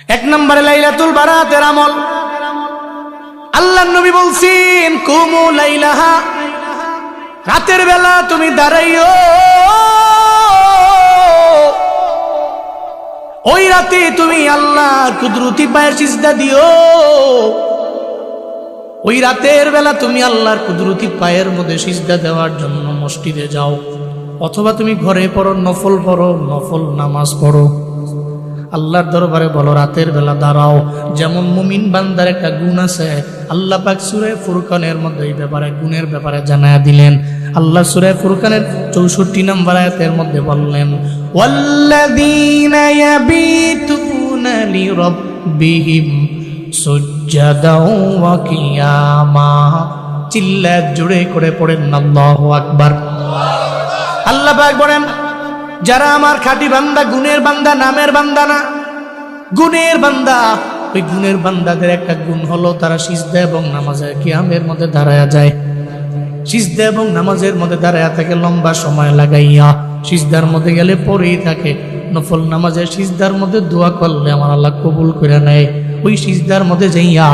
এক নম্বরে লাইলাতুল বারাতের আমল। আল্লাহর নবী বলছেন কুমু লাইলাহা, রাতের বেলা তুমি দাঁড়াইও, ওই রাতে তুমি আল্লাহর কুদরতি পায়ের সিজদা দিও। ওই রাতের বেলা তুমি আল্লাহর কুদরতি পায়ের মধ্যে সিজদা দেওয়ার জন্য মসজিদে যাও, অথবা তুমি ঘরে পড়ো, নফল পড়ো, নফল নামাজ পড়ো। আল্লাহর দরবারে বলো রাতের বেলা দাঁড়াও। যেমন মুমিন বান্দার একটা গুণ আছে, আল্লাহ পাক সূরা ফুরকানের মধ্যে এই ব্যাপারে গুণের ব্যাপারে জানায়া দিলেন। আল্লাহ সূরা ফুরকানের 64 নম্বর আয়াতের মধ্যে বললেন ওয়াল্লাযীনা ইয়াবিতুনা লিরাব্বিহিম সুজদাও ওয়া কিয়ামা। চিল্লা জোরে করে পড়েন আল্লাহু আকবার। আল্লাহ পাক বলেন যারা আমার খাঁটি বান্দা, গুণের বান্দা, নামের বান্দা না, গুণের বান্দা, ওই গুণের বান্দাদের একটা গুণ হলো তারা সিজদা এবং নামাজে কিয়ামের মধ্যে দাঁড়ায়া যায়। সিজদা এবং নামাজের মধ্যে দাঁড়ায়া থাকে লম্বা সময় লাগাইয়া, সিজদার মধ্যে গেলে পড়েই থাকে। নফল নামাজের সিজদার মধ্যে দোয়া করলে আমার আল্লাহ কবুল করে নেয়। ওই সিজদার মধ্যে যাইয়া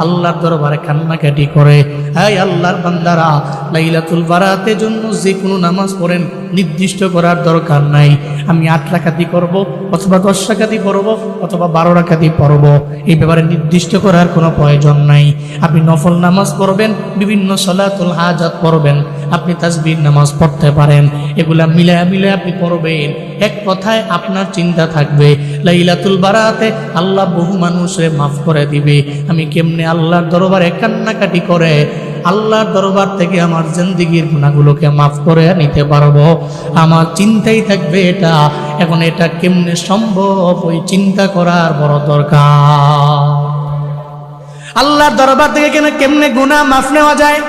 আল্লাহর দরবারে কান্নাকাটি করে। এই আল্লাহর বান্দারা, লাইলাতুল বারাতের জন্য যে কোনো নামাজ পড়েন, নির্দিষ্ট করার দরকার নাই। আমি 8 রাকাতি করব, অথবা 10 রাকাতি পড়ব, অথবা 12 রাকাতি পড়ব, এই ব্যাপারে নির্দিষ্ট করার কোনো প্রয়োজন নাই। আপনি নফল নামাজ পড়বেন, বিভিন্ন সালাতুল হাজাত পড়বেন, আপনি তাসবিহ নামাজ পড়তে পারেন। এগুলা মিলায়া মিলায়া আপনি পড়বেন। এক কথায় আপনার চিন্তা থাকবে লাইলাতুল বারাতে আল্লাহ বহু মানুষে মাফ করে দিবে। আমি কেমনে আল্লাহর দরবারে কান্নাকাটি করে আল্লাহর দরবার থেকে আমার জিন্দেগীর গুনাহগুলোকে মাফ করে নিতে পারবো, আমার চিন্তাই থাকবে এটা। এখন এটা কেমনে সম্ভব, ওই চিন্তা করার বড় দরকার। আল্লাহর দরবার থেকে কেমনে গুনাহ মাফ নেওয়া যায়,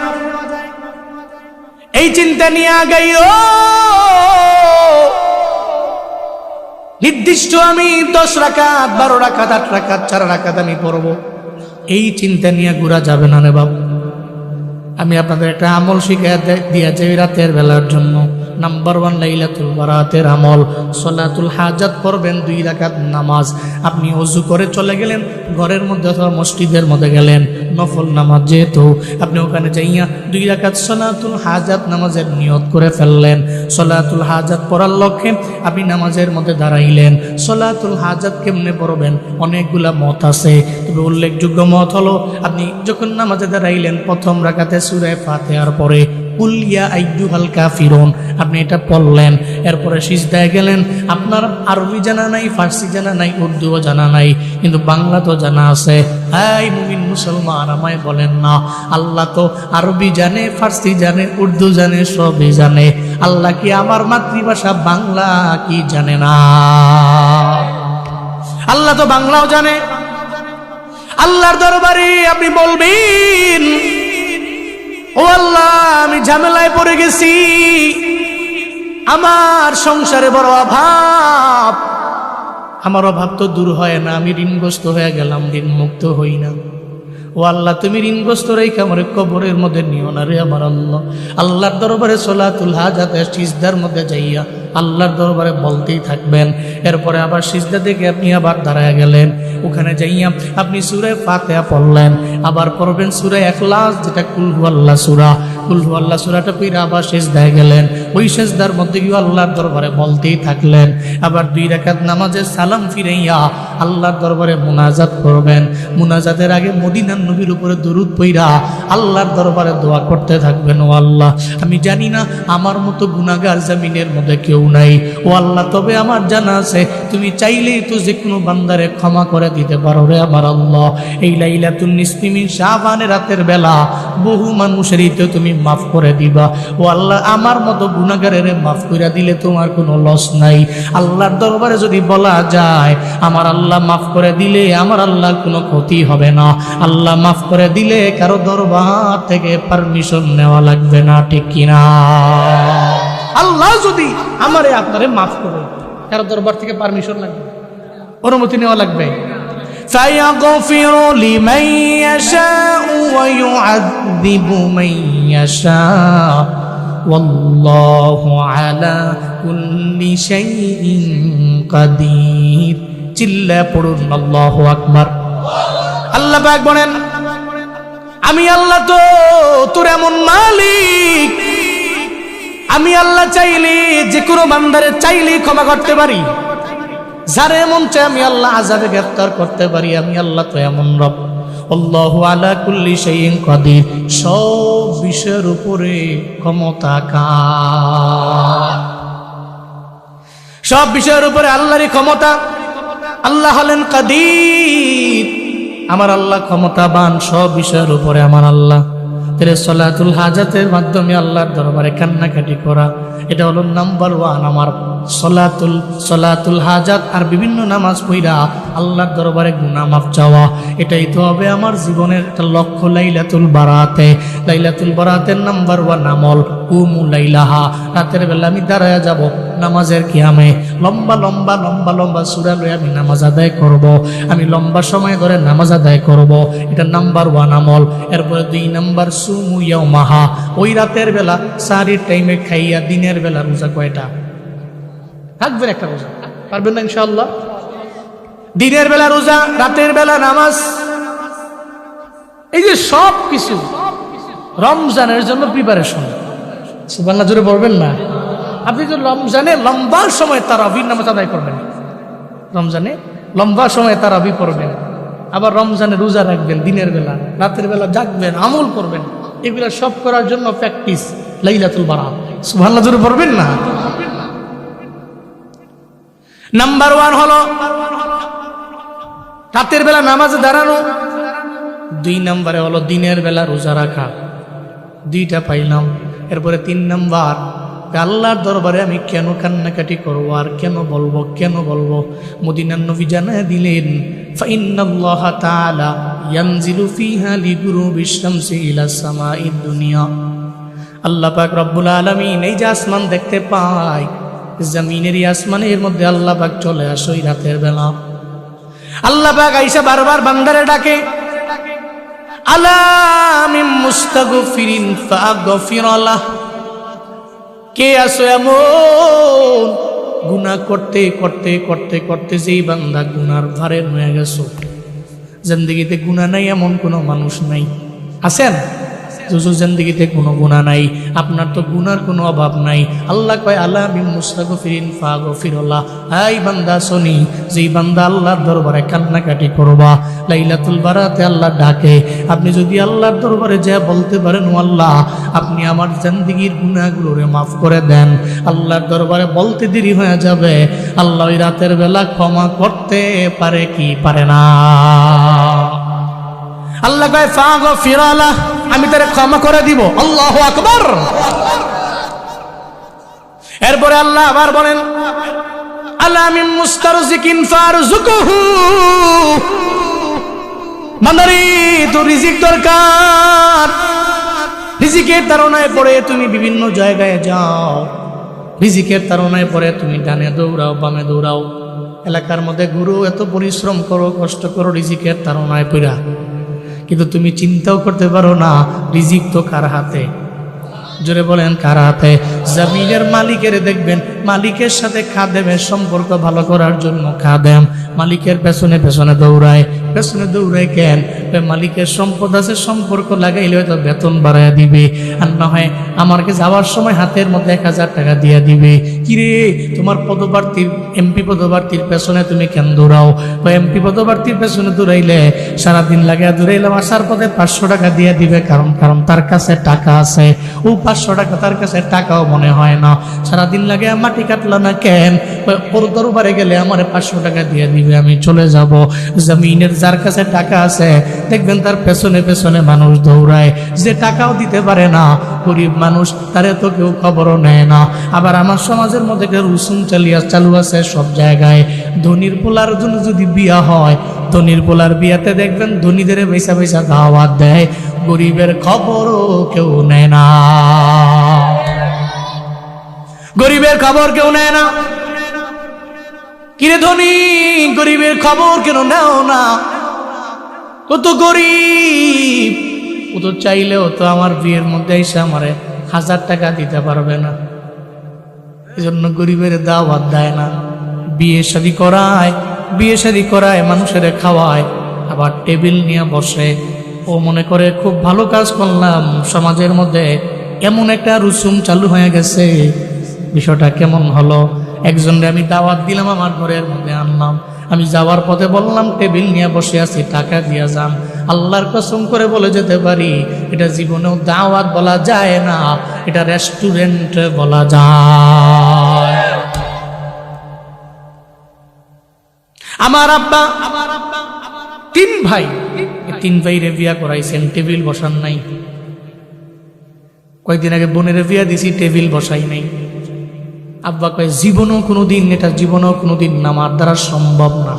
এই চিন্তা নিয়ে আগাইও। নির্দিষ্ট আমি 10 রাকাত, 12 রাকাত, 8 রাকাত, 4 রাকাত আমি পড়বো, এই চিন্তা নিয়ে ঘুরা যাবে না রে বাবু। আমি আপনাদের একটা আমল শিখিয়ে দিয়া যাই রাতের বেলার জন্য। নাম্বার 1 লাইলাতুল বারাতের আমল, সালাতুল হাজাত পড়বেন 2 রাকাত নামাজ। আপনি ওযু করে চলে গেলেন ঘরের মধ্যে অথবা মসজিদের মধ্যে গেলেন, নফল নামাজ যেহেতু, আপনি ওখানে যাইয়া 2 রাকাত সালাতুল হাজাত নামাজের নিয়ত করে ফেললেন। সালাতুল হাজাত পড়ার লক্ষ্যে আপনি নামাজের মধ্যে দাঁড়াইলেন। সালাতুল হাজাত কেমনে পড়বেন, অনেকগুলা মত আছে, তবে উল্লেখযোগ্য মত হলো আপনি যখন নামাজে দাঁড়াইলেন প্রথম রাকাতে সূরা ফাতিহার পরে কুল ইয়া আইয়ুহাল কাফিরুন আপনি এটা পড়লেন। এরপরে সিজদায় গেলেন। আপনার আরবি জানা নাই, ফার্সি জানা নাই, উর্দুও জানা নাই, কিন্তু বাংলা তো জানা আছে। এই মুমিন মুসলমান, আমায় বলেন না, আল্লাহ তো আরবি জানে, ফার্সি জানে, উর্দু জানে, সবই জানে। আল্লাহ কি আমার মাতৃভাষা বাংলা কি জানে না? আল্লাহ তো বাংলাও জানে। আল্লাহর দরবারে আপনি বলবেন ও আল্লাহ, আমি ঝামেলায় পড়ে গেছি, আমার সংসারে বড় অভাব, আমার অভাব তো দূর হয় না, আমি ঋণগ্রস্ত হয়ে গেলাম, ঋণ মুক্ত হই না। ও আল্লাহ, তুমি ঋণগ্রস্ত রেখে আমার কবরের মধ্যে নিও না রে আমার আল্লাহ। আল্লাহর দরবারে সালাতুল হাজাতে সিজদার মধ্যে যাইয়া আল্লাহর দরবারে বলতেই থাকবেন। এরপরে আবার সিজদা থেকে আপনি আবার দাঁড়ায় গেলেন, ওখানে যাইয়া আপনি সূরা ফাতিহা পড়লেন, আবার পড়বেন সূরা ইখলাস, যেটা কুল হুয়াল্লাহ সূরা। কুল হুয়াল্লাহ সূরাটা পড়ে আবার সিজদায় গেলেন, ওই সিজদার মধ্যে গিয়ে আল্লাহর দরবারে বলতেই থাকলেন। আবার 2 রাকাত নামাজের সালাম ফিরাইয়া আল্লাহর দরবারে মুনাজাত করবেন। মুনাজাতের আগে মদিনার নবীর উপরে দরুদ পড়া আল্লাহর দরবারে দোয়া করতে থাকবেন। ও আল্লাহ, আমি জানি না আমার মতো গুনাহগার জমিনের মধ্যে কেউ নাই। ও আল্লাহ, তবে আমার জানা আছে তুমি চাইলেই তো যে কোনো বান্দারে ক্ষমা করে দিতে পারো রে আমার আল্লাহ। এই লাইলাতুন নিসফি মিন শাবানের রাতের বেলা বহু মানুষেরই তো তুমি মাফ করে দিবা। ও আল্লাহ, আমার মতো গুনাহগারের মাফ করে দিলে তোমার কোনো লস নাই। আল্লাহর দরবারে যদি বলা যায় আমার আল্লাহ মাফ করে দিলে আমার আল্লাহর কোনো ক্ষতি হবে না। আল্লাহ মাফ করে দিলে কারো দরবার থেকে পারমিশন নেওয়া লাগবে না, ঠিক কিনা? আল্লাহ যদি আমারে আপনারে মাফ করে, কারো দরবার থেকে পারমিশন লাগবে, অনুমতি নেওয়া লাগবে। فَيَغْفِرُ لِمَن يَشَاءُ وَيُعَذِّبُ مَن يَشَاءُ وَاللَّهُ عَلَى كُلِّ شَيْءٍ قَدِيرٌ। চিল্লায় পড়ুন আল্লাহু আকবার। আল্লাহ পাক বলেন, আমি আল্লাহ তো তোর এমন মালিক, আমি আল্লাহ চাইলে যে কোনো বান্দারে চাইলেই ক্ষমা করতে পারি, যারে মন চায় আমি আল্লাহ আযাবে গ্রেফতার করতে পারি। আমি আল্লাহ তো এমন রব। আল্লাহু আলা কুল্লি শাইইন কাদির, সব বিষয়ের উপরে ক্ষমতা কার? সব বিষয়ের উপরে আল্লাহরই ক্ষমতা। আল্লাহ হলেন কাদির, আমার আল্লাহ ক্ষমতাবান সব বিষয়ের উপরে আমার আল্লাহ। তাহলে সলাতুল হাজাতের মাধ্যমে আল্লাহর দরবারে কান্নাকাটি করা, এটা হলো নাম্বার 1 আমার সলাতুল হাজাত। আর বিভিন্ন নামাজ পড়া আল্লাহর দরবারে গুনাহ মাফ চাওয়া, এটাই তো হবে আমার জীবনের একটা লক্ষ্য। লাইলাতুল বারাতের নাম্বার 1 আমল কুমু লাইলাহা, রাতের বেলা আমি দাঁড়ায়া যাব নামাজের কিয়ামে, লম্বা লম্বা লম্বা লম্বা সূরা লয়ে আমি নামাজ আদায় করব, আমি লম্বা সময় ধরে নামাজ আদায় করব, এটা নাম্বার 1 আমল। এরপরে 2 নাম্বার সুমু ইয়াউমাহা, ওই রাতের বেলা সাহারির টাইমে খাইয়া দিনের বেলা রোজা কয়টা থাকবেন? একটা রোজা পারবেন না ইনশাআল্লাহ? দিনের বেলা রোজা, রাতের বেলা নামাজ, এই যে সব কিছু রমজানের জন্য প্রিপারেশন। সুবহানাল্লাহ জোরে বলবেন না? আপনি তো রমজানে লম্বা সময় তারাবির নামাজ আদায় করবেন, রমজানে লম্বা সময় তারাবি পড়বেন, আবার রমজানে রোজা রাখবেন, দিনের বেলা রাতের বেলা জাগবেন, আমল করবেন, এগুলো সব করার জন্য প্র্যাকটিস লাইলাতুল বারাত। সুবহানাল্লাহ জোরে পড়বেন না? নাম্বার 1 হলো রাতের বেলা নামাজে দাঁড়ানো, 2 নম্বরে হলো দিনের বেলা রোজা রাখা, 2টা পাইলাম। এরপরে 3 নম্বর, আল্লাহর দরবারে আমি কেন কান্নাকাটি করবো আর কেন বলবো? মদিনার নবী জানায় দিলেন, ফাইন্নাল্লাহা তাআলা ইয়ানজিলু ফিহা লিগুরুবিশ শামসি ইলা সামাঈদ দুনিয়া। আল্লাহ পাক রব্বুল আলামিন এই যে আসমান দেখতে পায়, জমিনের এই আসমানের মধ্যে আল্লাহ পাক চলে আসে ওই রাতের বেলা। আল্লাহ পাক আইসা বারবার বান্দারে ডাকে, আলা মিন মুস্তাগফিরিন ফাগফিরালাহ, কে আসো এমন গুনাহ করতে করতে করতে করতে যেই বান্দা গুনার ভারে হয়ে গেছো, জিন্দেগিতে গুনাহ নাই এমন কোনো মানুষ নাই। আছেন? জিন্দেগিতে কোনো গুনাহ নাই, আপনার তো গুনার কোনো অভাব নাই। আল্লাহ কয় আলা মিন মুস্তাগফিরিন ফাগফিরাল্লাহ, এই বান্দা শুনি, যেই বান্দা আল্লাহর দরবারে কান্নাকাটি করবা লাইলাতুল বারাতে আল্লাহ ডাকে, আপনি যদি আল্লাহর দরবারে যা বলতে পারেন, ও আল্লাহ আপনি আমার জিন্দেগির গুনাহগুলোরে মাফ করে দেন, আল্লাহর দরবারে বলতে দেরি হয়ে যাবে, আল্লাহ ওই রাতের বেলা ক্ষমা করতে পারে কি পারে না? আল্লাহ কয় ফাগফিরাল্লাহ, আমি তারে ক্ষমা করে দিব। আল্লাহু আকবার। এরপরে আল্লাহ আবার বলেন, আলা মিন মুস্তারজিকিন ফারজুকুহু, বান্দারে তো রিজিক দরকার, রিজিকের তাড়নায় পড়ে তুমি বিভিন্ন জায়গায় যাও, রিজিকের তাড়নায় পড়ে তুমি ডানে দৌড়াও বামে দৌড়াও, এলাকার মধ্যে ঘুরো, এত পরিশ্রম করো, কষ্ট করো রিজিকের তাড়নায় পড়া, কিন্তু তুমি চিন্তাও করতে পারো না রিজিক তো কার হাতে? জোরে বলেন কার হাতে? জমিনের মালিকের দেখবেন, মালিকের সাথে খাদেমের সম্পর্ক ভালো করার জন্য খাদেম মালিকের পেছনে পেছনে দৌড়ায় কেন? মালিকের সম্পদ আছে, সম্পর্ক লাগাইলে হয়তো বেতন বাড়াইয়া দিবে, আর না হয় আমাকে যাওয়ার সময় হাতের মধ্যে 1000 টাকা দিয়ে দিবে। কিরে তোমার পদপ্রার্থীর এমপি পদপ্রার্থীর পেছনে তুমি কেন দৌড়াও? বা এমপি পদপ্রার্থীর পেছনে দৌড়াইলে সারাদিন লাগাইয়া দৌড়াইলাম, আসার পথে 500 টাকা দিয়ে দিবে, কারণ তার কাছে টাকা আছে। ও 500 টাকা তার কাছে টাকাও মনে হয় না, সারাদিন লাগে মাটি কাটলো না কেন? ওর দরবারে গেলে আমার 500 টাকা দিয়ে দিবে, আমি চলে যাব। জমিনের যার কাছে টাকা আছে দেখবেন তার পেছনে পেছনে মানুষ দৌড়ায়, যে টাকাও দিতে পারে না, গরিব মানুষ, তারে তো কেউ খবরও নেয় না। আবার আমার সমাজের মধ্যে রুসুম চালু আছে সব জায়গায়, ধনির পোলার জন্য যদি বিয়া হয়, ধনির পোলার বিয়াতে দেখবেন ধনীদের পয়সা পয়সা দাওয়াত দেয়, গরিবের খবরও কেউ নেয় না, গরিবের খবর কেউ নেয় না। কিরে ধনী, গরিবের খবর কেন নেও না? কত গরিব, ও তো চাইলেও তো আমার বিয়ের মধ্যে এসে আমারে 1000 টাকা দিতে পারবে না, এই জন্য গরিবের দাওয়াত দেয় না। বিয়ে শাদী করায় বিয়ে শাদী করায়, মানুষের খাওয়ায়, আবার টেবিল নিয়ে বসে। ও মনে করে খুব ভালো কাজ করলাম, সমাজের মধ্যে এমন একটা রুসুম চালু হয়ে গেছে। বিষয়টা কেমন হলো? একজনকে আমি দাওয়াত দিলাম, আমার ঘরের মধ্যে আনলাম, আমি যাওয়ার পথে বললাম টেবিল নিয়ে বসে আছি, টাকা দিয়ে যান। আল্লাহর কসম করে বলে যেতে পারি, এটা জীবনেও দাওয়াত বলা যায় না, এটা রেস্টুরেন্ট বলা যায়। আমার আব্বা 3 ভাই, 3 ভাইরে বিয়া করাইছেন, টেবিল বসান নাই। কয়েকদিন আগে বোনের বিয়া দিছি, টেবিল বসাই নাই। আব্বা কয় জীবনেও কোনোদিন, এটা জীবনেও কোনোদিন না, আমার দ্বারা সম্ভব না।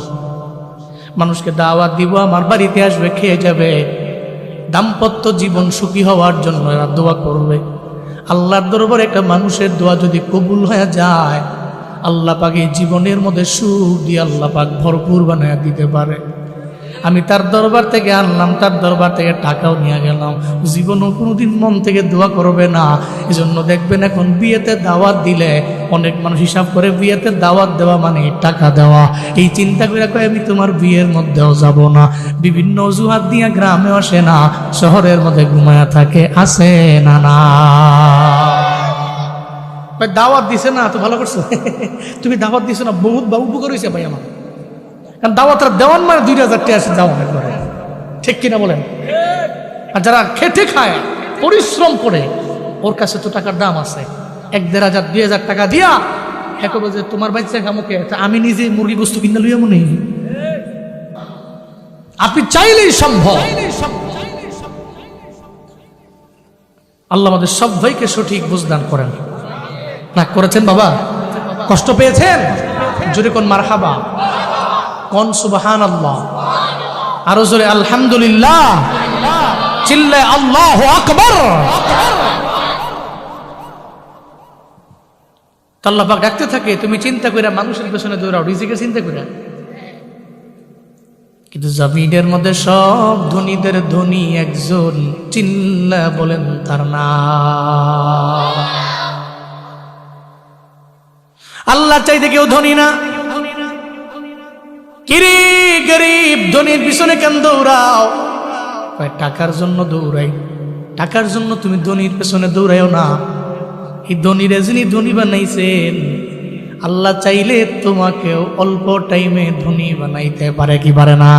মানুষকে দাওয়াত দিব, আমার বাড়িতে আসবে, খেয়ে যাবে, দাম্পত্য জীবন সুখী হওয়ার জন্য এরা দোয়া করবে। আল্লাহর দরবারে একটা মানুষের দোয়া যদি কবুল হয়ে যায়, আল্লাহ পাক এই জীবনের মধ্যে সুখ দিয়ে আল্লাহ পাক ভরপুর বানায় দিতে পারে। আমি তার দরবার থেকে আনলাম, তার দরবার থেকে টাকাও নিয়ে গেলাম, জীবনও কোনোদিন মন থেকে দোয়া করবে না। এই জন্য দেখবেন এখন বিয়েতে দাওয়াত দিলে অনেক মানুষ হিসাব করে বিয়েতে দাওয়াত দেওয়া মানে টাকা দেওয়া। এই চিন্তা করে কয় আমি তোমার বিয়ের মধ্যেও যাব না। বিভিন্ন অজুহাত দিয়ে গ্রামে আসে না, শহরের মধ্যে ঘুমায়া থাকে, আসে না না দাওয়াত দিছে না, তো ভালো করছো তুমি দাওয়াত দিছো না, বহুত উপকার হয়েছে ভাই আমার। কারণ দাওয়াতটা দেওয়ান মানে 2000 টাকা আসে দেওয়া হয় করে, ঠিক কিনা বলেন? আর যারা খেটে খায়, পরিশ্রম করে, ওর কাছে তো টাকার দাম আছে। 1,500 2,000 টাকা দিয়া একবার যে তোমার বাচ্চা খামুকে, আমি নিজে মুরগি গোস্ত কিনে লইয়া মনে, আপনি চাইলেই সম্ভব। আল্লাহ আমাদের সব ভাইকে সঠিক বুঝদান করেন। রাগ করেছেন বাবা? কষ্ট পেয়েছেন? জোরে কোন মারহাবা, কোন সুবহানাল্লাহ, আরো জোরে আলহামদুলিল্লাহ, চিল্লায় আল্লাহু আকবার। আল্লাহ পাক ডাকতে থাকে, তুমি চিন্তা করে মানুষের পেছনে দৌড়াও, রিজিকের চিন্তা করে। কিন্তু জমিনের মধ্যে সব ধনীদের ধনী একজন, চিল্লা বলেন তার নাম। আল্লাহ চাইতে কেউ ধনী না। কিরে গরিব, ধনীর পিছনে কেন দৌড়াও? টাকার জন্য দৌড়াই। টাকার জন্য তুমি ধনীর পেছনে দৌড়াইও না। এই ধনীরে যিনি ধনী বানাইছেন, আল্লাহ চাইলে তোমাকেও অল্প টাইমে ধনী বানাইতে পারে কি পারে না?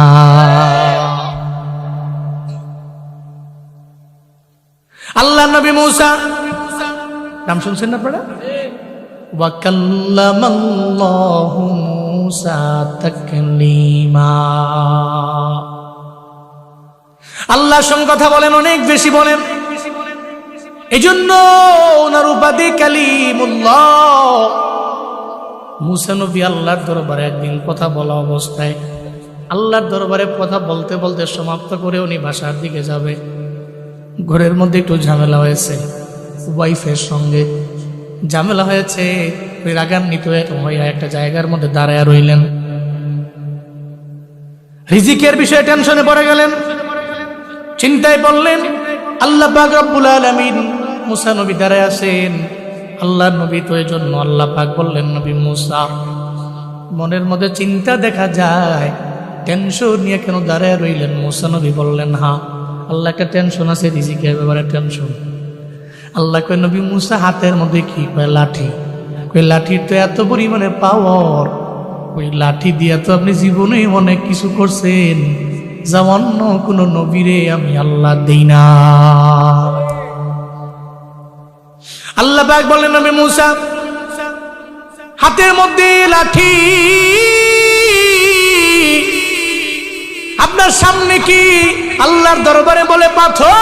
আল্লাহ নবী মূসা, নাম শুনছেন না আপনারা? ওয়া কাল্লামাল্লাহু মূসা তাকলিমা। আল্লাহর সঙ্গে কথা বলেন, অনেক বেশি বলেন। এজন্য ওনার উপাধি কালিমুল্লাহ। মূসা নবী আল্লাহর দরবারে একদিন কথা বলা অবস্থায়, আল্লাহর দরবারে কথা বলতে বলতে সমাপ্ত করে উনি বাসার দিকে যাবে। ঘরের মধ্যে একটু ঝামেলা হয়েছে, ওয়াইফের সঙ্গে ঝামেলা হয়েছে। ওই রাগান্বিত হইয়া একটা জায়গার মধ্যে দাঁড়ায় রইলেন। রিজিকের বিষয়ে টেনশনে পড়ে গেলেন, চিন্তায় পড়লেন। আল্লাহ পাক রব্বুল আলামিন, মূসা নবী দাঁড়ায় আছেন। আল্লাহ নবী তো এই জন্য আল্লাহ পাক বললেন, নবী মূসা, মনের মধ্যে চিন্তা দেখা যায়, টেনশন নিয়ে কেন দাঁড়ায় রইলেন? মূসা নবী বললেন, হ্যাঁ আল্লাহ একটা টেনশন আছে, রিজিকের ব্যাপারে টেনশন। আল্লাহ কয়, নবী মূসা হাতের মধ্যে কি? কয় লাঠি। কয় লাঠির তো এত পরিমাণে পাওয়ার, ওই লাঠি দিয়ে তো আপনি জীবনেই অনেক কিছু করছেন, যা অন্য কোন নবীরে আমি আল্লাহ দেই না। আল্লাহ পাক বললেন, নবী মূসা, হাতের মধ্যে লাঠি, আপনার সামনে কি আল্লাহর দরবারে বলে পাথর?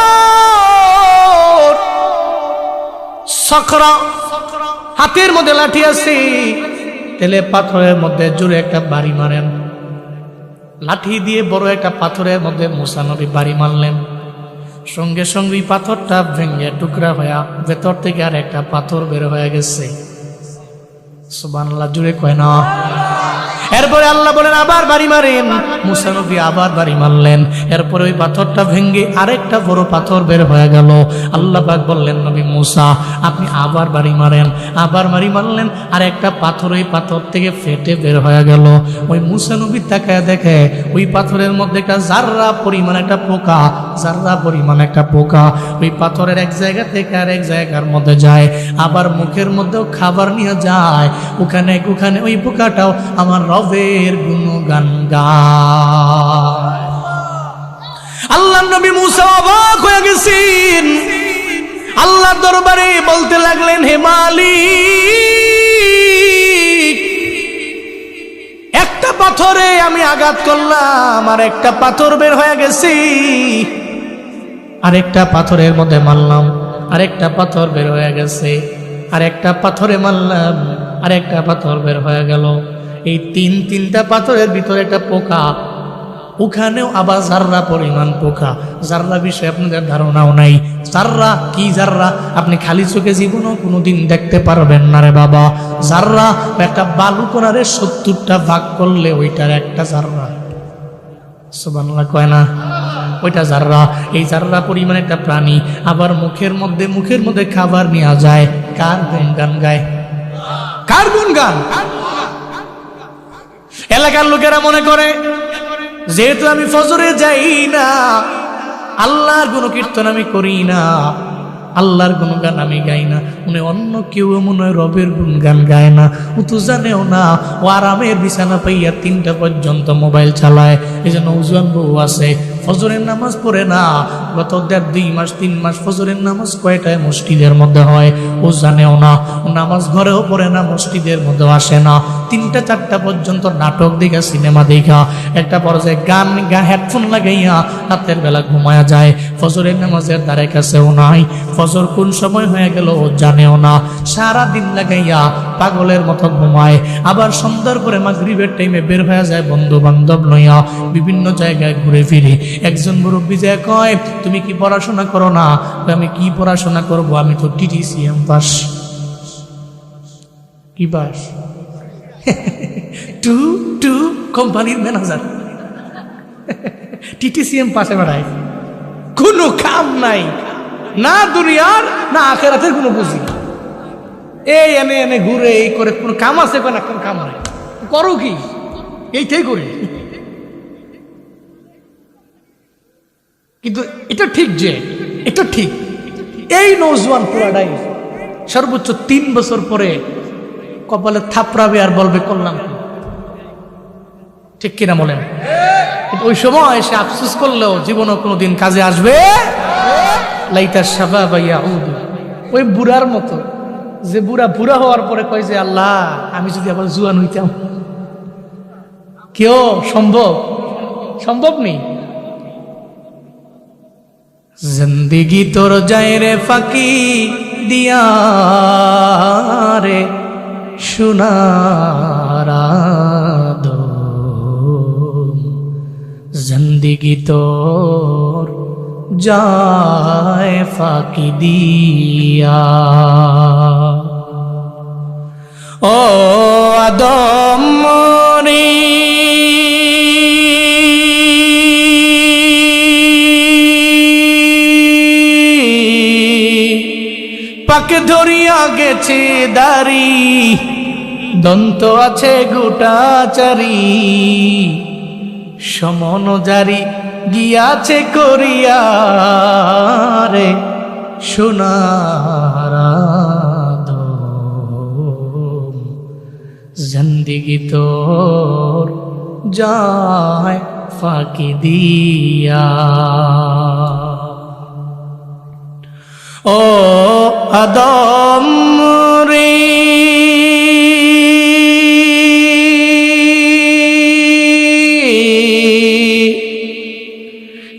সখরা, হাতের মধ্যে লাঠি আছে, তেলে পাথরের মধ্যে জোরে একটা বাড়ি মারেন। লাঠি দিয়ে বড় একটা পাথরের মধ্যে মূসা নবী বাড়ি মারলেন। সঙ্গে সঙ্গে পাথরটা ভেঙে টুকরা হয়ে ভেতর থেকে আর একটা পাথর বের হয়ে গেছে। সুবহানাল্লাহ, জুড়ে কয় না। এরপরে আল্লাহ বলেন আবার বাড়ি মারেন। মুসা নবী আবার বাড়ি মারলেন। এরপরে ওই পাথরটা ভেঙে আরেকটা বড় পাথর বের হয়ে গেল। আল্লাহ পাক বললেন নবী মুসা আপনি আবার বাড়ি মারেন। আবার বাড়ি মারলেন, আর একটা পাথর ওই পাথর থেকে ফেটে বের হয়ে গেল। ওই মুসা নবী তাকায় দেখে ওই পাথরের মধ্যে একটা জাররা পরিমাণ একটা পোকা, জাররা পরিমাণ একটা পোকা ওই পাথরের এক জায়গা থেকে আর এক জায়গার মধ্যে যায়, আবার মুখের মধ্যেও খাবার নিয়ে যায়। ওখানে ওখানে ওই পোকাটাও আমার রবের গুণগান গায়। আল্লাহ নবী মুসা অবাক হয়ে গেছেন। আল্লাহর দরবারে বলতে লাগলেন হে মালিক, একটা পাথরে আমি আঘাত করলাম আর একটা পাথর বের হয়ে গেছে, আরেকটা পাথরের মধ্যে মারলাম আরেকটা পাথর বের হয়ে গেছে, আরেকটা পাথরে মারলাম আরেকটা পাথর বের হয়ে গেল। এই তিনটা পাথরের ভিতরে একটা পোকা, ওখানেও আবার জাররা পরিমাণ পোকা। জাররা বিষয়ে আপনাদের ধারণাও নাই। জাররা কি? জাররা আপনি খালি চোখে জীবনও কোনোদিন দেখতে পারবেন না রে বাবা। জাররা একটা বালুকণারে 70টা ভাগ করলে ওইটার একটা জাররা। সুবহানাল্লাহ কয় না? ওইটা জাররা। এই জাররা পরিমাণ একটা প্রাণী আবার মুখের মধ্যে খাবার নেওয়া যায়। কার গুণগান গায়? কার গুণগান? এলাকার লোকেরা মনে করে যেহেতু আমি ফজরে যাই না, আল্লাহর গুণকীর্তন আমি করি না, আল্লাহর গুণগান আমি গাই না, মনে অন্য কেউ মনে হয় রবের গুণগান গায় না। ও তো জানেও না, ও আরামের বিছানা পাইয়া 3টা পর্যন্ত মোবাইল চালায়। এই যে নৌজওয়ান বউ আছে, ফজরের নামাজ পড়ে না, গত 1.5 মাস 3 মাস ফজরের নামাজ কয়টায় মসজিদের মধ্যে হয় ও জানেও না। ও নামাজ ঘরেও পড়ে না, মসজিদের মধ্যেও আসে না। 3টা 4টা পর্যন্ত নাটক দেখা, সিনেমা দেখা, একটা পর্যায়ে গান হেডফোন লাগাইয়া রাতের বেলা ঘুমায়া যায়। ফজরের নামাজের দ্বারে কাছেও নাই, ফজর কোন সময় হয়ে গেল ও জানেও না। সারা দিন লাগাইয়া পাগলের মতো ঘুমায়। আবার সন্ধ্যার পরে মাগরিবের টাইমে বের হয়ে যায় বন্ধু বান্ধব লইয়া বিভিন্ন জায়গায় ঘুরে ফিরে। একজন মুরব্বী যায় কয় তুমি কি পড়াশোনা করো না? আমি কি পড়াশোনা করব, আমি তো TTCM পাস। কি পাস? টু কোম্পানির ম্যানেজার। TTCM পাশে বেড়ায়, কোনো কাম নাই, না দুনিয়ার না আখেরাতের কোনো বুঝি। এই এনে ঘুরে এই করে কোনো কাম আছে না? কোন কাম নাই, করো কি? এইটাই করি। কিন্তু এটা ঠিক যে এটা ঠিক এই নওজোয়ান পুরাটাই সর্বোচ্চ 3 বছর পরে কপালে থাপড়াবে আর বলবে করলাম কি। ঠিক কিনা বলেন? ওই সময় সে আফসোস করলেও জীবনও কোনোদিন কাজে আসবে। লাইতা শাবাব ইয়াউদু, ওই বুড়ার মতো যে বুড়া হওয়ার পরে কয় যে আল্লাহ আমি যদি আবার জুয়ান হইতাম। কেউ সম্ভব নেই। জিন্দেগি তোর যায় রে ফাঁকি দিয়া রে সোনারা দো, জিন্দেগি তোর যায় ফাঁকি দিয়া। ও আদম রে পাকে ধরিয়া গেছে দাড়ি, দন্ত আছে গোটাচারি, সমন জারি গিয়াছে করিয়া রে সোনারা দো, জিন্দেগি তোর যায় ফাঁকি দিয়া। ও আদম রে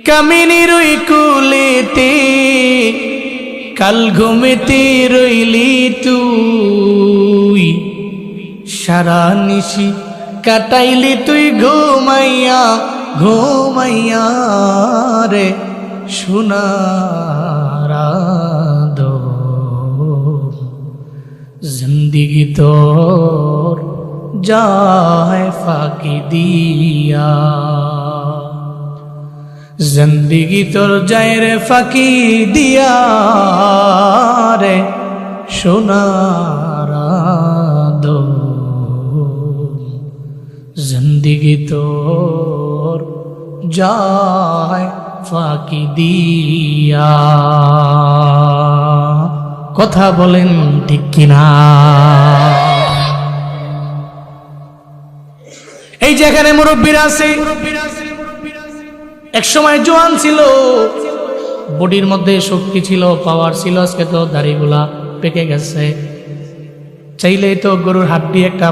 কামিনী রই কুলেতে কাল ঘুমেতে রইলি তুই, সারা নিশি কাটাইলি তুই ঘুমাইয়া রে সোনারা দো, জিন্দেগি তোর যায় ফাঁকি দিয়া, জিন্দেগি তোর যায় রে ফাঁকি দিয়া রে সোনার দোল, জিন্দেগি তোর যায় ফাঁকি দিয়া। কথা বলেন ঠিক কিনা? এই যেখানে মুরব্বীরা আছে, এক সময় জোয়ান ছিল, বডির মধ্যে শক্তি ছিল, পাওয়ার ছিল, আজকে তো দাড়িগুলা পেকে গেছে। চাইলেই তো গরুর হাড্ডি একটা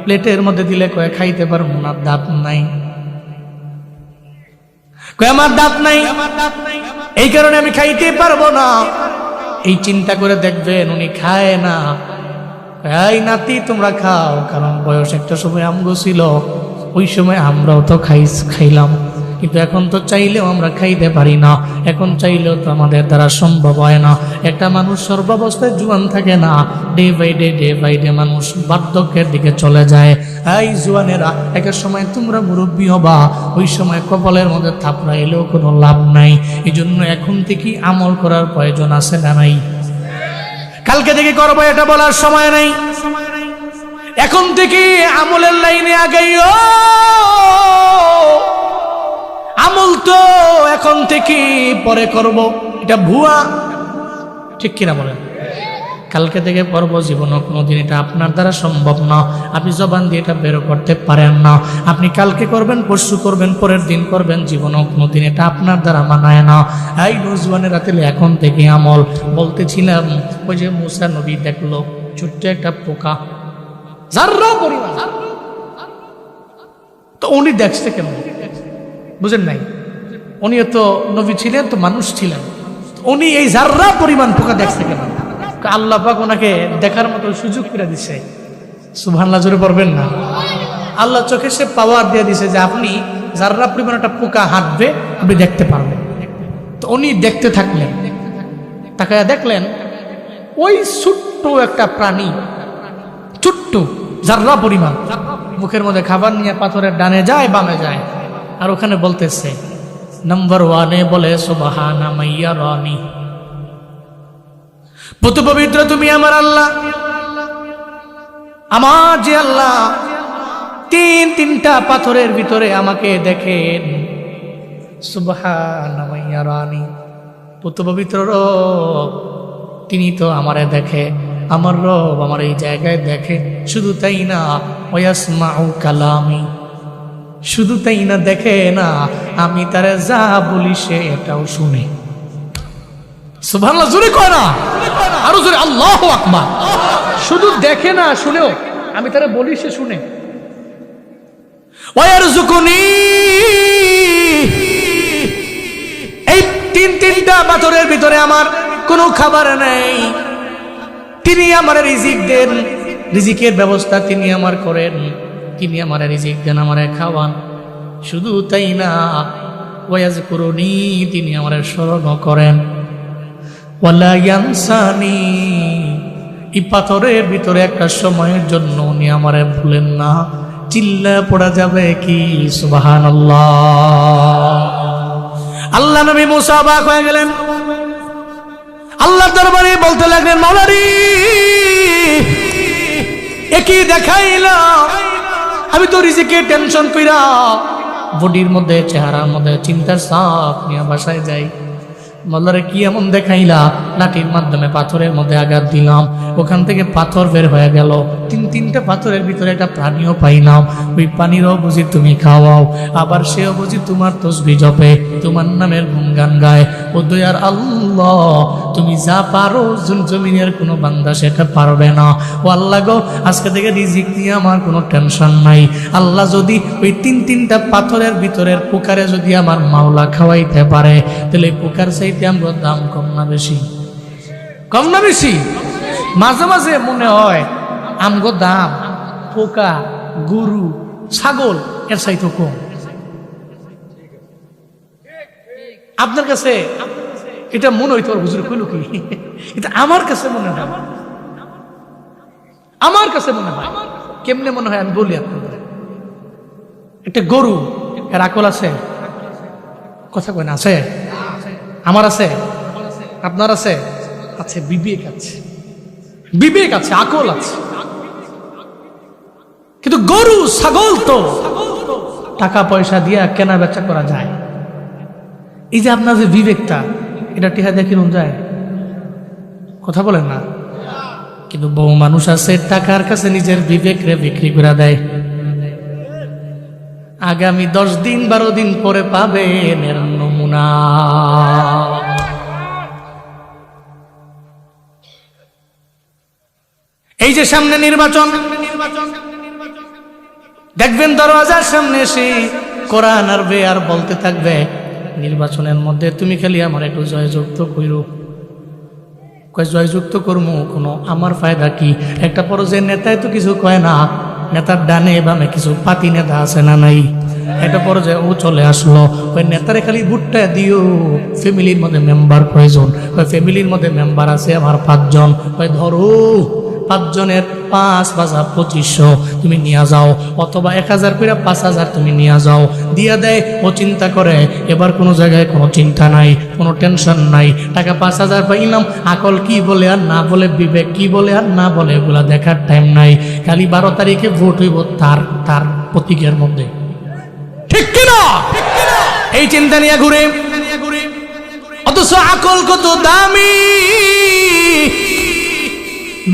প্লেটের মধ্যে দিলে কয়ে খাইতে পারবো না, দাঁত নাই, কয়ে আমার দাঁত নাই, এই কারণে আমি খাইতে পারবো না। এই চিন্তা করে দেখবেন উনি খায় না। এই নাতি তোমরা খাও, কারণ বয়স একটা সময় আমগো ছিল, ওই সময় আমরাও তো খাইলাম, কিন্তু এখন তো চাইলেও আমরা খাইতে পারি না, এখন চাইলেও তো আমাদের দ্বারা সম্ভব হয় না। একটা মানুষ সর্বাবস্থায় জুয়ান থাকে না, ডে বাই ডে মানুষ বার্ধক্যের দিকে চলে যায়। এই জুয়ানেরা, একটা সময় তোমরা মুরব্বী হবা, ওই সময় কপালের মধ্যে থাপড়া এলেও কোনো লাভ নাই। এই জন্য এখন থেকেই আমল করার প্রয়োজন আছে না নাই? কালকে থেকে করবো এটা বলার সময় নাই, এখন থেকে আমলের লাইনে আগাইও। আমল তো এখন থেকে পরে করব, এটা ভুয়া, ঠিক কিনা বলেন? কালকে থেকে করব, জীবনও কোনোদিন এটা আপনার দ্বারা সম্ভব না। আপনি জবান দিয়ে এটা বেরো করতে পারেন না। আপনি কালকে করবেন, পরশু করবেন, পরের দিন করবেন, জীবনও কোনোদিন এটা আপনার দ্বারা মানায় না। এই নজওয়ানের রাতে এখন থেকে আমল। বলতেছিলাম, ওই যে মুসা নবী দেখলো ছোট্ট একটা পোকা, জাররা পরিমাণ, তো উনি দেখছে কেন? বুঝেন নাই? উনিও তো নবী ছিলেন, তো মানুষ ছিলেন, উনি এই জাররা পরিমাণ পোকা দেখছে কেন? আল্লাহ পাক ওনাকে দেখার মতো সুযোগ করে দিছে। সুবহানাল্লাহ, জোরে পড়বেন না? আল্লাহ চোখে সে পাওয়ার দিয়ে দিছে যে আপনি জাররা পরিমাণ একটা পোকা হাঁটবে, আপনি দেখতে পারবেন। তো উনি দেখতে থাকলেন, তাকায়া দেখলেন ওই ছোট্ট একটা প্রাণী, ছোট্ট জাররা পরিমাণ, মুখের মধ্যে খাবার নিয়ে পাথরের ডানে যায়, বামে যায়, আর ওখানে বলতেছে নাম্বার ওয়ানে বলে সুবহানা মাইয়া রানী, পুত পবিত্র তুমি আমার আল্লাহ, আমার যে আল্লাহ তিনটা পাথরের ভিতরে আমাকে দেখেন। সুবহানা মাইয়া রানী, পুত পবিত্র রব তিনি তো আমারে দেখে, আমার রব আমার এই জায়গায় দেখে। শুধু তাই না, ওয়াসমাউ কালামি, শুধু তাই না, দেখে না, আমি তারে যা বলি সে এটাও শুনে। সুবহানাল্লাহ, জোরে কয় না, আরো জোরে আল্লাহু আকবার। শুধু দেখে না, শুনেও, আমি তারে বলি সে শুনে। ওয়ারযুকুনি, এই তিনটা পাথরের ভিতরে আমার কোনো খাবার নাই, তিনি আমার রিজিক দেন, রিজিকের ব্যবস্থা তিনি আমার করেন, তিনি আমার রিজিক দেন, আমারে খাওয়ান। শুধু তাই না, ওয়াজকুরুনি, তিনি আমার স্মরণ করেন। ওয়ালা ইয়ানসানি, এই পাথরের ভিতরে একটা সময়ের জন্য উনি আমারে ভুলেন না। চিল্লা পড়া যাবে কি সুবহানাল্লাহ? আল্লাহ নবী মুসা অবাক হয়ে গেলেন, আল্লাহর দরবারে বলতে লাগলেন, মাওলারি একই দেখাইলা, আমি তো রিজিকে টেনশন কইরা বডির মধ্যে, চেহারার মধ্যে চিন্তার ছাপ নিয়ে বাসায় যাই। মাওলারে কি এমন দেখাইলা? লাঠির মাধ্যমে পাথরের মধ্যে আঘাত দিলাম, ওখান থেকে পাথর বের হয়ে গেল, তিনটা পাথরের ভিতরে একটা প্রাণীও পাইলাম। ওই পানিরও বুঝি তুমি খাওয়াও, আবার সেও বুঝি তোমার তসবিহ জপে, তোমার নামের গুণগান গায়। ও দয়ার আল্লাহ, তুমি যা পারো, জমিনের কোনো বান্দা সেটা পারবে না। ও আল্লাহ গো, আজকে থেকে রিজিক নিয়ে আমার কোনো টেনশন নাই। আল্লাহ যদি ওই তিনটা পাথরের ভিতরের পোকারে যদি আমার মাওলা খাওয়াইতে পারে, তাহলে পোকার চাইতে আমার দাম কম না বেশি? কম না বেশি? মাঝে মাঝে মনে হয় আমগো দাম পোকা, গরু, ছাগল এর চাইতে কম। আপনার কাছে এটা মনে হইতো, হুজুর কইল কি? এটা আমার কাছে মনে হয়, আমার কাছে মনে হয় কেমনে মনে হয় আমি বলি আপনাদের। একটা গরু, এর আকল আছে? কথা কয় না, আছে? আমার আছে, আপনার আছে? আছে, বিবেক আছে, বিবেক আছে, আকল আছে। কিন্তু গরু ছাগল তো টাকা পয়সা দিয়ে কেনা বেচা করা যায়। এই যে আপনার যে বিবেকটা, এটা টিহা দিয়ে কিনুন যায়? কথা বলেন না। কিন্তু বহু মানুষ আছে টাকার কাছে নিজের বিবেক রে বিক্রি করে দেয়। আগামী 10 দিন 12 দিন পরে পাবেন এর নমুনা। এই যে সামনে নির্বাচন, দেখবেন দরওয়াজার সামনে এসে কোরআন আরবে আর বলতে থাকবে, নির্বাচনের মধ্যে তুমি খালি আমার একটু জয়যুক্ত কইরো। কয় জয়যুক্ত করবো, কোনো আমার ফায়দা কি? একটা পর্যায়ে নেতায় তো কিছু কয় না, নেতার ডানে বামে কিছু পাতি নেতা আছে না নাই? একটা পর্যায়ে ও চলে আসলো, ওই নেতারে খালি ভুট্টা দিও, ফ্যামিলির মধ্যে মেম্বার কয়জন? ওই ফ্যামিলির মধ্যে মেম্বার আছে আমার 5 জন। ওই ধরো 5 জনের 5 5 2500 তুমি নিয়ে যাও, অথবা 1000 করে 5000 তুমি নিয়ে যাও, দিয়া দেয়। ও চিন্তা করে এবার কোনো জায়গায় কোনো চিন্তা নাই, কোনো টেনশন নাই, টাকা 5000 পাইলাম। আকল কি বলে আর না বলে, বিবেক কি বলে আর না বলে, এগুলা দেখার টাইম নাই। খালি 12 তারিখে ভোট হইব তার প্রতীকের মধ্যে, ঠিক কিনা? এই চিন্তা নিয়ে ঘুরে। অথচ আকল কত দামি,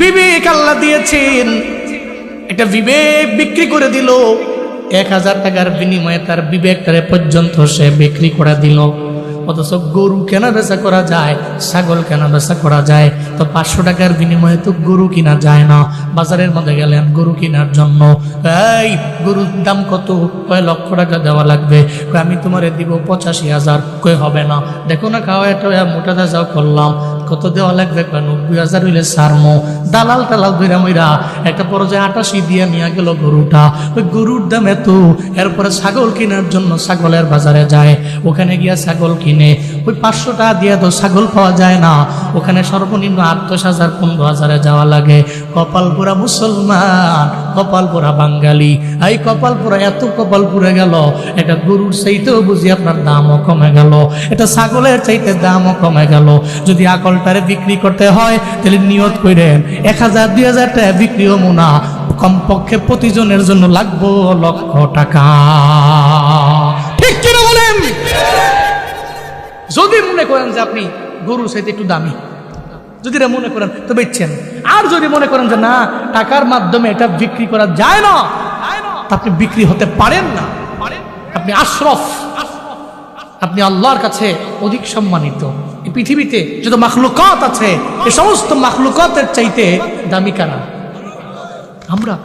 বিবেক আল্লাহ দিয়েছেন। একটা বিবেক বিক্রি করে দিল, 1000 টাকার বিনিময়ে তার বিবেকটারে পর্যন্ত সে বিক্রি করে দিল। অথচ গরু কেনা বেচা করা যায়, ছাগল কেনা বেচা করা যায়, তো 500 টাকার বিনিময়ে তো গরু কিনা যায় না। বাজারের মধ্যে গেলেন গরু কেনার জন্য, এই গরুর দাম কত? কয় লক্ষ টাকা দেওয়া লাগবে। কয় আমি তোমারে দিব 85,000। কয় হবে না, দেখো না খাওয়া একটা মোটা তাজাও করলাম, কত দেওয়া লাগবে? 90,000 হইলে সারমো। দালাল টালাল ধরে মইরা একটা পর্যায়ে 88 দিয়ে নিয়ে গেল গরুটা। ওই গরুর দাম এত। এরপরে ছাগল কেনার জন্য ছাগলের বাজারে যায়, ওখানে গিয়া ছাগল কিনে। ওই 500 টাকা দিয়ে তো ছাগল পাওয়া যায় না, ওখানে সর্বনিম্ন 10,000 15,000 যাওয়া লাগে। কপাল পোড়া মুসলমান, কপাল পোড়া বাঙালি। এই কপাল পোড়া, এত কপাল পুড়ে গেল, এটা গরুর চাইতেও বুঝি আপনার দামও কমে গেল, এটা ছাগলের চাইতে দামও কমে গেল। যদি আকলটারে বিক্রি করতে হয় তাহলে নিয়ত করেন 1000 2000 টাকা বিক্রি হবো না, কমপক্ষে প্রতিজনের জন্য লাগবো লক্ষ টাকা। ঠিক কিনা বলেন? যদি মনে করেন যে আপনি গরুর চাইতে একটু দামি, যদি এটা মনে করেন তো বেচছেন। আর যদি মনে করেন যে না, টাকার মাধ্যমে এটা বিক্রি করা যায় না, তা আপনি বিক্রি হতে পারেন না। আপনি আশরফ, আপনি আল্লাহর কাছে অধিক সম্মানিত। এই পৃথিবীতে যত মাখলুকাত আছে, এই সমস্ত মাখলুকাতের চাইতে দামি কারা? আমরা।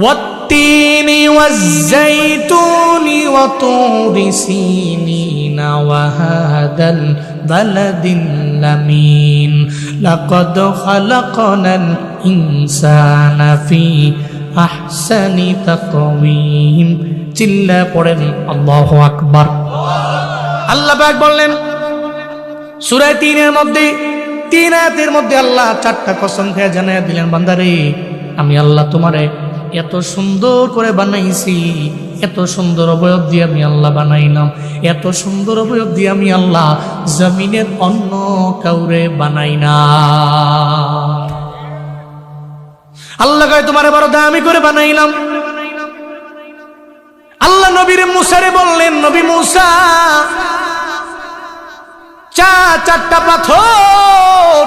والتين والزيتون وطور سينين وهذا البلد الأمين لقد خلقنا الإنسان في أحسن تقويم। চিল্লা পড়েন আল্লাহু আকবার। আল্লাহ পাক বললেন সূরা 3-এর মধ্যে, 3 আয়াতের মধ্যে আল্লাহ 4টা কসম খেয়ে জানায়া দিলেন, বান্দারে আমি আল্লাহ তোমারে এত সুন্দর করে বানাইছি, এত সুন্দর অবয়ব দিয়ে আমি আল্লাহ বানাইলাম, এত সুন্দর অবয়ব দিয়ে আমি আল্লাহ জমিনের অন্য কাউরে বানাই না। আল্লাহ কয় তোমারে বড় দামি করে বানাইলাম। আল্লাহ নবীর মুসারে বললেন, নবী মুসা, 4টা পাথর,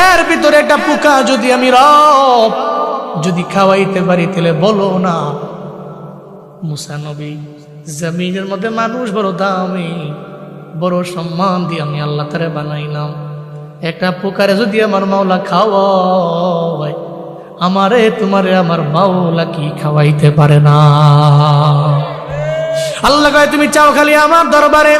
এর ভিতরে একটা পোকা যদি আমি রব যদি খাওয়াইতে পারি তাহলে বলো না। মুসা নবী, জমিনের মধ্যে মানুষ বড় দামি, বড় সম্মান দিয়ে আমি আল্লাহ তারে বানাইলাম, একটা পোকারে যদি আমার মাওলা খাওয়ায়, আমারে তোমারে আমার মাওলা কি খাওয়াইতে পারে না? আল্লাহ কয় তুমি চাও খালি আমার দরবারে,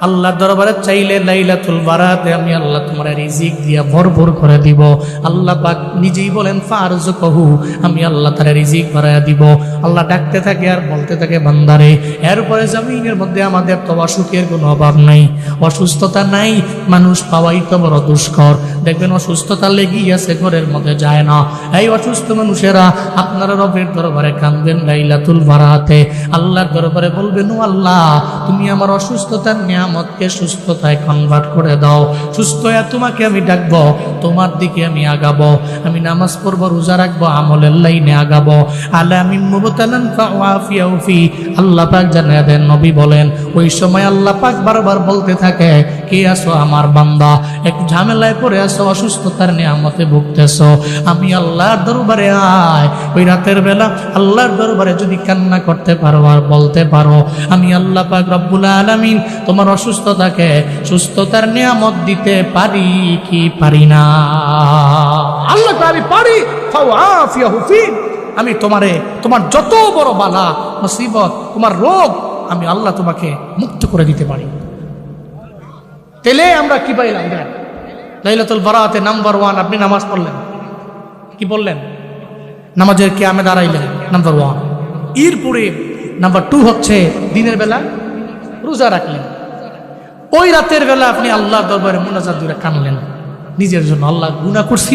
আল্লাহর দরবারে চাইলে লাইলাতুল বারাতে আমি আল্লাহ তোমার রিজিক দিয়া ভরপুর করে দিব। আল্লাহ পাক নিজেই বলেন ফারজুকহু, আমি আল্লাহ তার রিজিক বাড়ায়া দিব। আল্লাহ ডাকতে থাকে আর বলতে থাকে বান্দারে। এরপরে জমিনের মধ্যে আমাদের তো অসুখের কোনো অভাব নাই, অসুস্থতা নাই, মানুষ পাওয়াই তো বড় দুষ্কর। দেখবেন অসুস্থতা লেগেই আছে, ঘরের মধ্যে যায় না। এই অসুস্থ মানুষেরা আপনারা রবের দরবারে কাঁদবেন লাইলাতুল বারাতে, আল্লাহর দরবারে বলবেন ও আল্লাহ তুমি আমার অসুস্থতার নিয়ামতকে সুস্থতায় কনভার্ট করে দাও। সুস্থ হয়ে তোমাকে আমি ডাকবো, তোমার দিকে আমি আগাবো, আমি নামাজ পড়বো, রোজা রাখবো, আমলের লাইনে আগাবো। আলামি মুবতালান ফাওয়াফিয়াউ ফি, আল্লাহ পাক জানিয়ে দেন, নবী বলেন ওই সময় আল্লাহ পাক বারবার বলতে থাকে কে আছো আমার বান্দা, এক ঝামেলায় পড়ে আছো, অসুস্থতার নিয়ামতে ভুগতেছো, আমি আল্লাহর দরবারে আয়। ওই রাতের বেলা আল্লাহর দরবারে যদি কান্না করতে পারো আর বলতে পারো আমি আল্লাহ পাক রব্বুল আলামিন তোমার অসুস্থতাকে সুস্থতার নিয়ামত দিতে পারি কি পারি না? আল্লাহ আমি পারি। ফাওয়াফিয়াহু ফি, আমি তোমার যত বড় বালা মুসিবত, তোমার রোগ, আমি আল্লাহ তোমাকে মুক্ত করে দিতে পারি। তেলে আমরা কি পাইলাম? লাইলাতুল বারাতে নাম্বার 1 আপনি নামাজ পড়লেন, কি বললেন? নামাজের কিয়ামে দাঁড়াইলেন, নাম্বার 1। এরপরে নাম্বার 2 হচ্ছে দিনের বেলা রোজা রাখলেন। ওই রাতের বেলা আপনি আল্লাহর দরবারে মুনাজাত করে কানলেন নিজের জন্য, আল্লাহ গুনাহ করছি